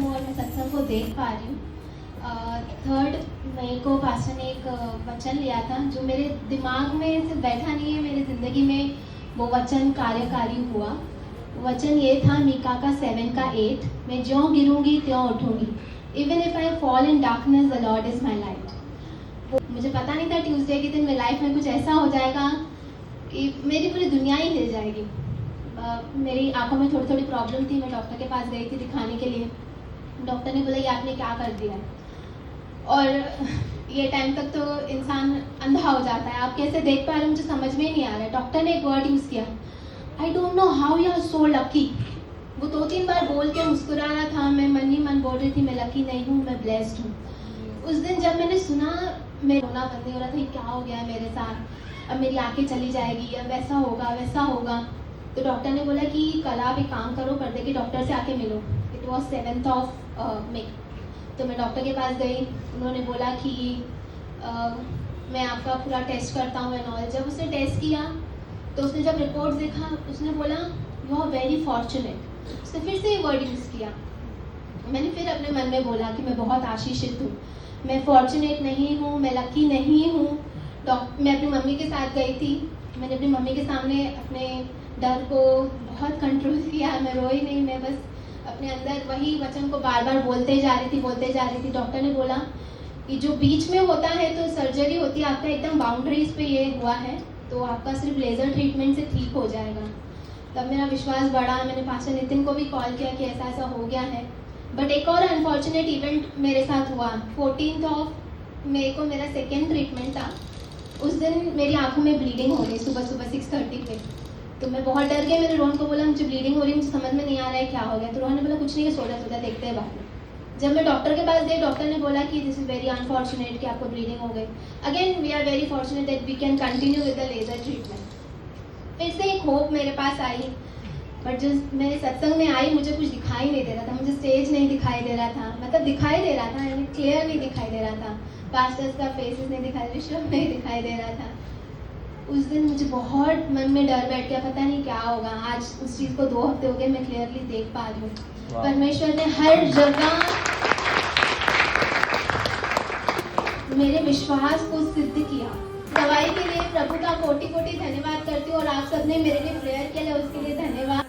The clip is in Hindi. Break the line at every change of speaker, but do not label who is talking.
हूँ और मैं सत्संग को देख पा रही हूँ। 3 मई को पास्टर ने एक वचन लिया था जो मेरे दिमाग में सिर्फ बैठा नहीं है, मेरी ज़िंदगी में वो वचन कार्यकारी हुआ। वचन ये था मीका का 7:8, मैं ज्यों गिरूंगी त्यों उठूंगी, even if I fall in darkness the Lord is my light. वो मुझे पता नहीं था ट्यूसडे के दिन मेरी लाइफ में कुछ ऐसा हो जाएगा कि मेरी पूरी दुनिया ही हिल जाएगी। मेरी आंखों में थोड़ी थोड़ी प्रॉब्लम थी, मैं डॉक्टर के पास गई थी दिखाने के लिए। डॉक्टर ने बोला ये आपने क्या कर दिया, और ये टाइम तक तो इंसान अंधा हो जाता है, आप कैसे देख पा रहे हैं मुझे समझ में नहीं आ रहा है। डॉक्टर ने एक वर्ड यूज़ किया, I don't know how you are so lucky. वो 2-3 बार बोल के मुस्कुरा रहा था, मैं मन ही मन बोल रही थी मैं लकी नहीं हूँ, मैं ब्लेस्ड हूँ। उस दिन जब मैंने सुना मैं रोना बंद नहीं हो रहा था, क्या हो गया है मेरे साथ, अब मेरी आंखें चली जाएगी, अब वैसा होगा वैसा होगा। तो डॉक्टर ने बोला कि कल आप एक काम करो, पर्दे के डॉक्टर से आके मिलो। इट वॉज 7 मई। तो मैं डॉक्टर के पास गई, उन्होंने बोला कि मैं आपका पूरा टेस्ट करता हूँ एंड ऑल। जब उसने टेस्ट किया तो उसने जब रिपोर्ट देखा उसने बोला यू आर वेरी फॉर्चुनेट। उसने फिर से ये वर्ड यूज़ किया। मैंने फिर अपने मन में बोला कि मैं बहुत आशीषित हूँ, मैं फॉर्चुनेट नहीं हूँ, मैं लकी नहीं हूँ। मैं अपनी मम्मी के साथ गई थी, मैंने अपनी मम्मी के सामने अपने डर को बहुत कंट्रोल किया, मैं रोई नहीं, मैं बस अपने अंदर वही वचन को बार बार बोलते जा रही थी। डॉक्टर ने बोला कि जो बीच में होता है तो सर्जरी होती है, आपका एकदम बाउंड्रीज पे ये हुआ है, तो आपका सिर्फ लेज़र ट्रीटमेंट से ठीक हो जाएगा। तब मेरा विश्वास बढ़ा, मैंने पास्टर नितिन को भी कॉल किया कि ऐसा ऐसा हो गया है। बट एक और अनफॉर्चुनेट इवेंट मेरे साथ हुआ। 14 मई को मेरा सेकेंड ट्रीटमेंट था। उस दिन मेरी आंखों में ब्लीडिंग हो गई सुबह 6:30 पे। तो मैं बहुत डर गई, मैंने रोहन को बोला मुझे ब्लीडिंग हो रही है, मुझे समझ में नहीं आ रहा है क्या हो गया। तो रोहन ने बोला कुछ नहीं है, सोचा देखते हैं बाद में। जब मैं डॉक्टर के पास गई, डॉक्टर ने बोला कि दिस इज़ वेरी अनफॉर्चुनेट कि आपको ब्लीडिंग हो गई। Again we are very fortunate that we can continue with the laser treatment. फिर से एक होप मेरे पास आई, बट जो मेरे सत्संग में आई मुझे कुछ दिखाई नहीं दे रहा था, मुझे स्टेज नहीं दिखाई दे रहा था, मतलब दिखाई दे रहा था यानी क्लियर नहीं दिखाई दे रहा था, पास्टर्स का फेसेस नहीं दिखाई, ऋषभ नहीं दिखाई दे रहा था। उस दिन मुझे बहुत मन में डर बैठ गया, पता नहीं क्या होगा। आज उस चीज़ को 2 हफ्ते हो गए, मैं क्लियरली देख पा रही हूँ। परमेश्वर ने हर जगह मेरे विश्वास को सिद्ध किया। दवाई के लिए प्रभु का कोटि कोटि धन्यवाद करती हूँ, और आप सबने मेरे लिए प्रेयर किया, उसके लिए धन्यवाद।